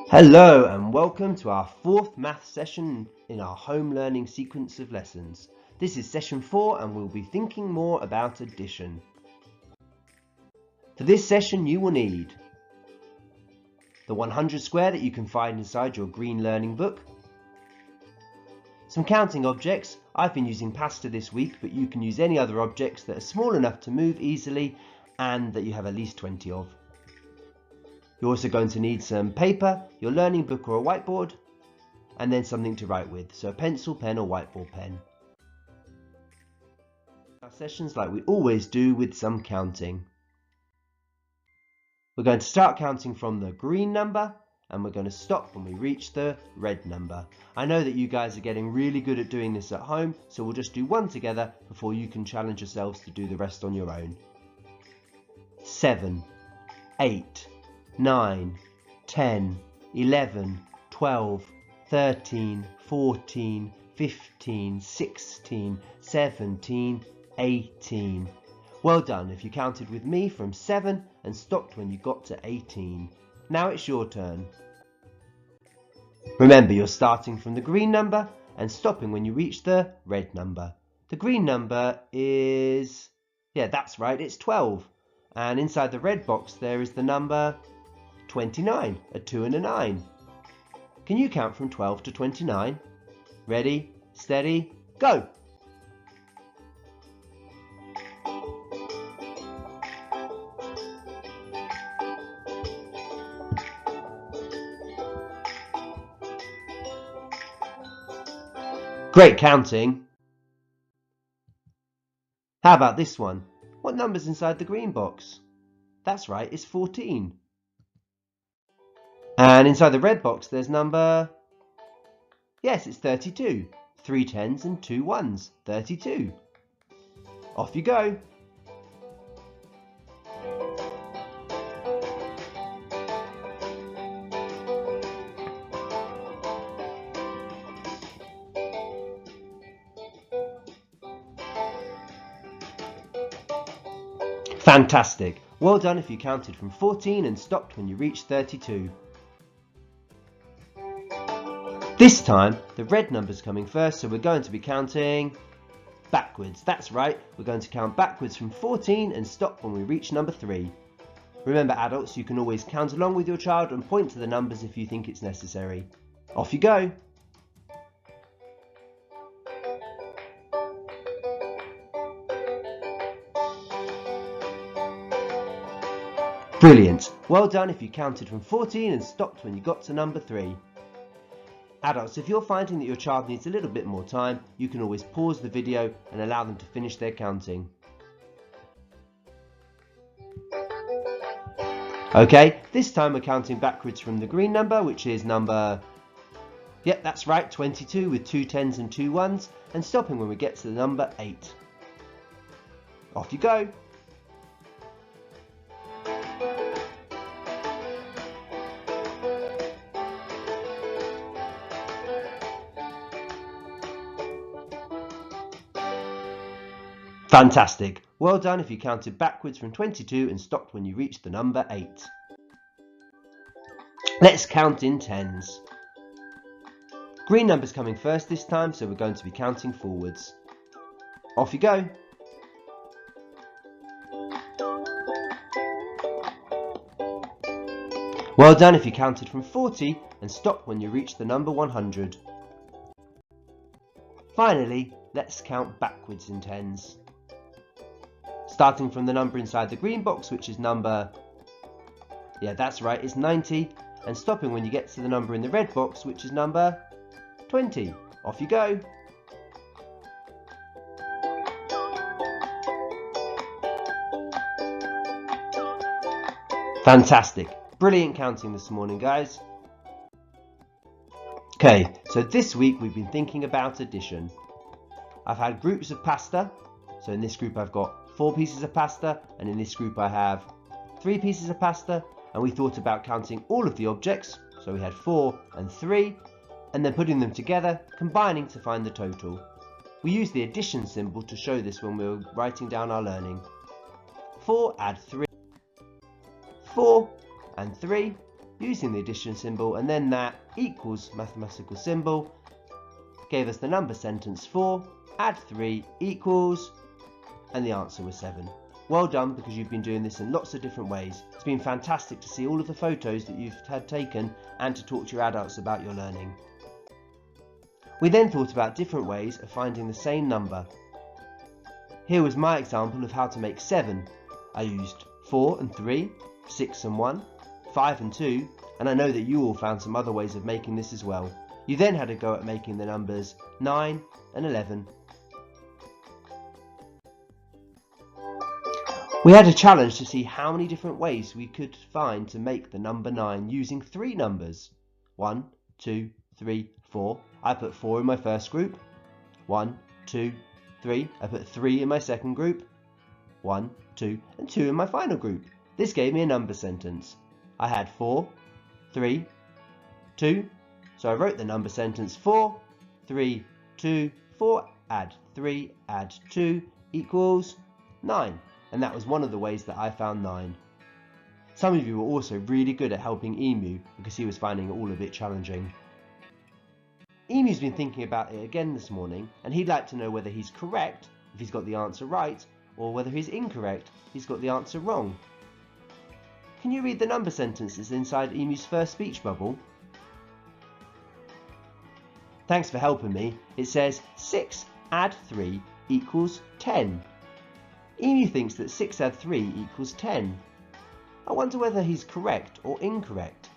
Hello and welcome to our fourth math session in our home learning sequence of lessons. This is session 4 and we'll be thinking more about addition. For this session you will need the 100 square that you can find inside your green learning book, some counting objects. I've been using pasta this week, but you can use any other objects that are small enough to move easily and that you have at least 20 of. You're also going to need some paper, your learning book or a whiteboard, and then something to write with, so a pencil, pen or whiteboard pen. Our sessions like we always do with some counting. We're going to start counting from the green number and we're going to stop when we reach the red number. I know that you guys are getting really good at doing this at home, so we'll just do one together before you can challenge yourselves to do the rest on your own. 7, 8, 9, 10, 11, 12, 13, 14, 15, 16, 17, 18. Well done if you counted with me from 7 and stopped when you got to 18. Now it's your turn. Remember, you're starting from the green number and stopping when you reach the red number. The green number is, that's right, it's 12. And inside the red box there is the number 29, a 2 and a 9. Can you count from 12 to 29? Ready, steady, go! Great counting! How about this one? What number's inside the green box? That's right, it's 14. And inside the red box there's number... Yes, it's 32. 3 10s and 2 1s. 32. Off you go! Fantastic! Well done if you counted from 14 and stopped when you reached 32. This time, the red number's coming first, so we're going to be counting backwards. That's right, we're going to count backwards from 14 and stop when we reach number 3. Remember, adults, you can always count along with your child and point to the numbers if you think it's necessary. Off you go! Brilliant! Well done if you counted from 14 and stopped when you got to number 3. Adults, if you're finding that your child needs a little bit more time, you can always pause the video and allow them to finish their counting. Okay, this time we're counting backwards from the green number, which is number... Yep, that's right, 22 with 2 10s and 2 1s, and stopping when we get to the number 8. Off you go! Fantastic! Well done if you counted backwards from 22 and stopped when you reached the number 8. Let's count in tens. Green number's coming first this time, so we're going to be counting forwards. Off you go! Well done if you counted from 40 and stopped when you reached the number 100. Finally, let's count backwards in tens. Starting from the number inside the green box, which is number... that's right, it's 90, and stopping when you get to the number in the red box, which is number 20. Off you go! Fantastic! Brilliant counting this morning, guys. Okay, so this week we've been thinking about addition. I've had groups of pasta, so in this group I've got 4 pieces of pasta, and in this group I have 3 pieces of pasta, and we thought about counting all of the objects, so we had 4 and 3, and then putting them together, combining to find the total. We used the addition symbol to show this when we were writing down our learning. 4 add 3. 4 and 3, using the addition symbol, and then that equals mathematical symbol gave us the number sentence 4, add 3 equals, and the answer was 7. Well done, because you've been doing this in lots of different ways. It's been fantastic to see all of the photos that you've had taken and to talk to your adults about your learning. We then thought about different ways of finding the same number. Here was my example of how to make 7. I used 4 and 3, 6 and 1, 5 and 2, and I know that you all found some other ways of making this as well. You then had a go at making the numbers 9 and 11. We had a challenge to see how many different ways we could find to make the number 9 using 3 numbers. 1, 2, 3, 4. I put 4 in my first group. 1, 2, 3. I put 3 in my second group. 1, 2, and 2 in my final group. This gave me a number sentence. I had 4, 3, 2. So I wrote the number sentence 4, 3, 2, 4, add 3, add 2 equals 9. And that was one of the ways that I found 9. Some of you were also really good at helping Emu because he was finding it all a bit challenging. Emu's been thinking about it again this morning, and he'd like to know whether he's correct if he's got the answer right, or whether he's incorrect if he's got the answer wrong. Can you read the number sentences inside Emu's first speech bubble? Thanks for helping me. It says 6 add 3 equals 10. Emu thinks that 6 add 3 equals 10. I wonder whether he's correct or incorrect.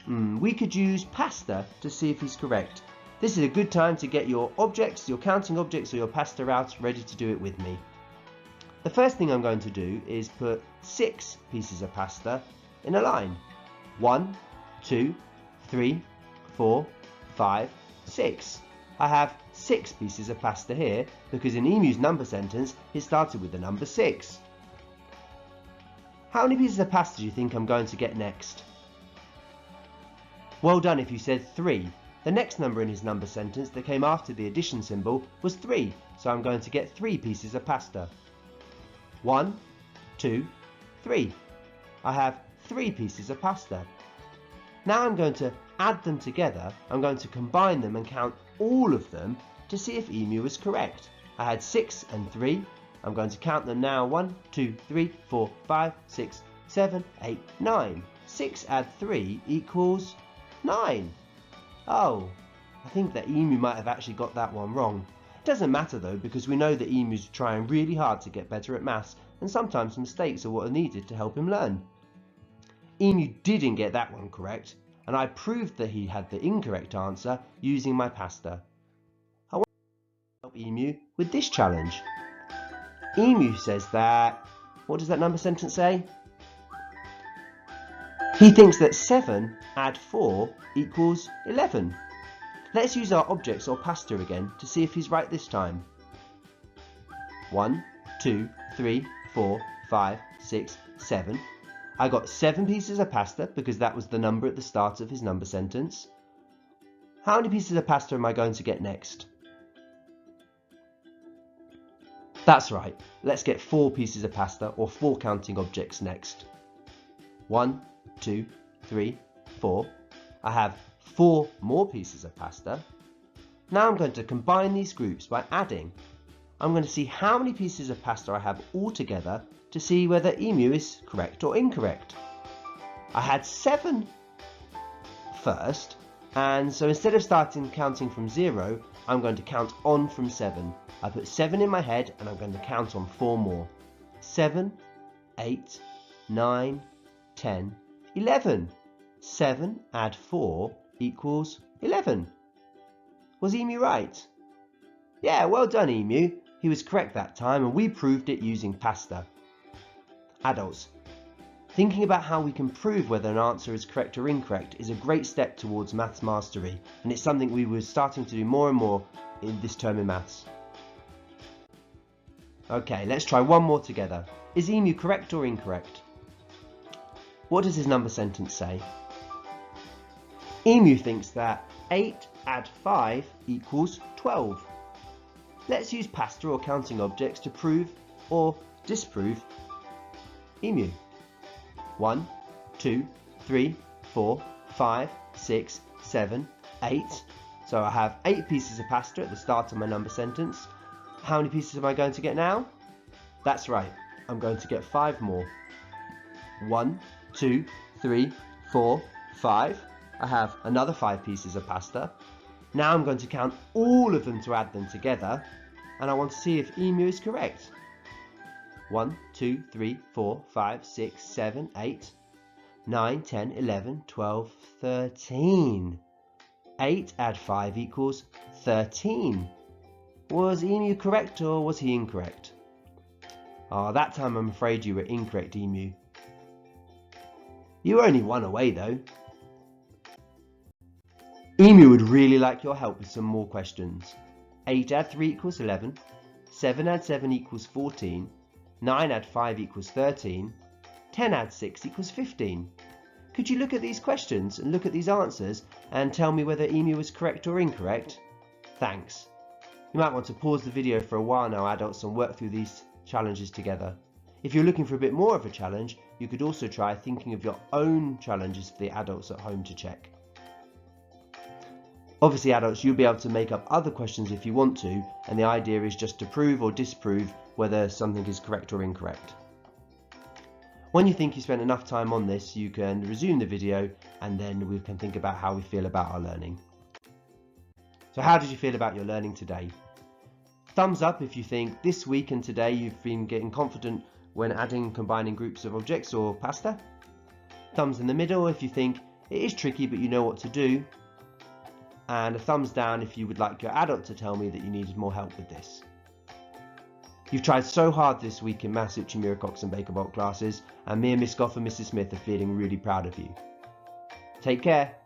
We could use pasta to see if he's correct. This is a good time to get your objects, your counting objects or your pasta out ready to do it with me. The first thing I'm going to do is put 6 pieces of pasta in a line. 1, 2, 3, 4, 5, 6. I have 6 pieces of pasta here because in Emu's number sentence it started with the number 6. How many pieces of pasta do you think I'm going to get next? Well done if you said 3. The next number in his number sentence that came after the addition symbol was 3, so I'm going to get 3 pieces of pasta. 1, 2, 3. I have 3 pieces of pasta. Now I'm going to add them together. I'm going to combine them and count all of them to see if Emu is correct. I had 6 and 3. I'm going to count them now. 1, 2, 3, 4, 5, 6, 7, 8, 9. 6 add 3 equals 9. Oh, I think that Emu might have actually got that one wrong. It doesn't matter though, because we know that Emu's trying really hard to get better at maths, and sometimes mistakes are what are needed to help him learn. Emu didn't get that one correct, and I proved that he had the incorrect answer using my pasta. I want to help Emu with this challenge. Emu says that, what does that number sentence say? He thinks that 7 add 4 equals 11. Let's use our objects or pasta again to see if he's right this time. 1, 2, 3, 4, 5, 6, 7. I got 7 pieces of pasta because that was the number at the start of his number sentence. How many pieces of pasta am I going to get next? That's right, let's get 4 pieces of pasta or 4 counting objects next. 1, 2, 3, 4. I have 4 more pieces of pasta. Now I'm going to combine these groups by adding. I'm going to see how many pieces of pasta I have all together to see whether Emu is correct or incorrect. I had 7 first, and so instead of starting counting from 0, I'm going to count on from 7. I put 7 in my head and I'm going to count on 4 more. 7, 8, 9, 10, 11. 7 add 4 equals 11. Was Emu right? Yeah, well done Emu. He was correct that time and we proved it using pasta. Adults, thinking about how we can prove whether an answer is correct or incorrect is a great step towards maths mastery, and it's something we were starting to do more and more in this term in maths. Okay, let's try one more together. Is Emu correct or incorrect? What does his number sentence say? Emu thinks that 8 add 5 equals 12. Let's use pasta or counting objects to prove or disprove Emu. 1, 2, 3, 4, 5, 6, 7, 8. So I have 8 pieces of pasta at the start of my number sentence. How many pieces am I going to get now? That's right, I'm going to get 5 more. 1, 2, 3, 4, 5. I have another 5 pieces of pasta. Now I'm going to count all of them to add them together, and I want to see if Emu is correct. 1, 2, 3, 4, 5, 6, 7, 8, 9, 10, 11, 12, 13. 8 add 5 equals 13. Was Emu correct or was he incorrect? That time I'm afraid you were incorrect, Emu. You were only 1 away though. Emu would really like your help with some more questions. 8 add 3 equals 11, 7 add 7 equals 14, 9 add 5 equals 13, 10 add 6 equals 15. Could you look at these questions and look at these answers and tell me whether Emu was correct or incorrect? Thanks. You might want to pause the video for a while now, adults, and work through these challenges together. If you're looking for a bit more of a challenge, you could also try thinking of your own challenges for the adults at home to check. Obviously, adults, you'll be able to make up other questions if you want to, and the idea is just to prove or disprove whether something is correct or incorrect. When you think you spent enough time on this, you can resume the video and then we can think about how we feel about our learning. So how did you feel about your learning today? Thumbs up if you think this week and today you've been getting confident when adding and combining groups of objects or pasta. Thumbs in the middle if you think it is tricky but you know what to do. And a thumbs down if you would like your adult to tell me that you needed more help with this. You've tried so hard this week in Maths, Uchimura, Cox and Baker Bolt classes, and me and Miss Goff and Mrs Smith are feeling really proud of you. Take care.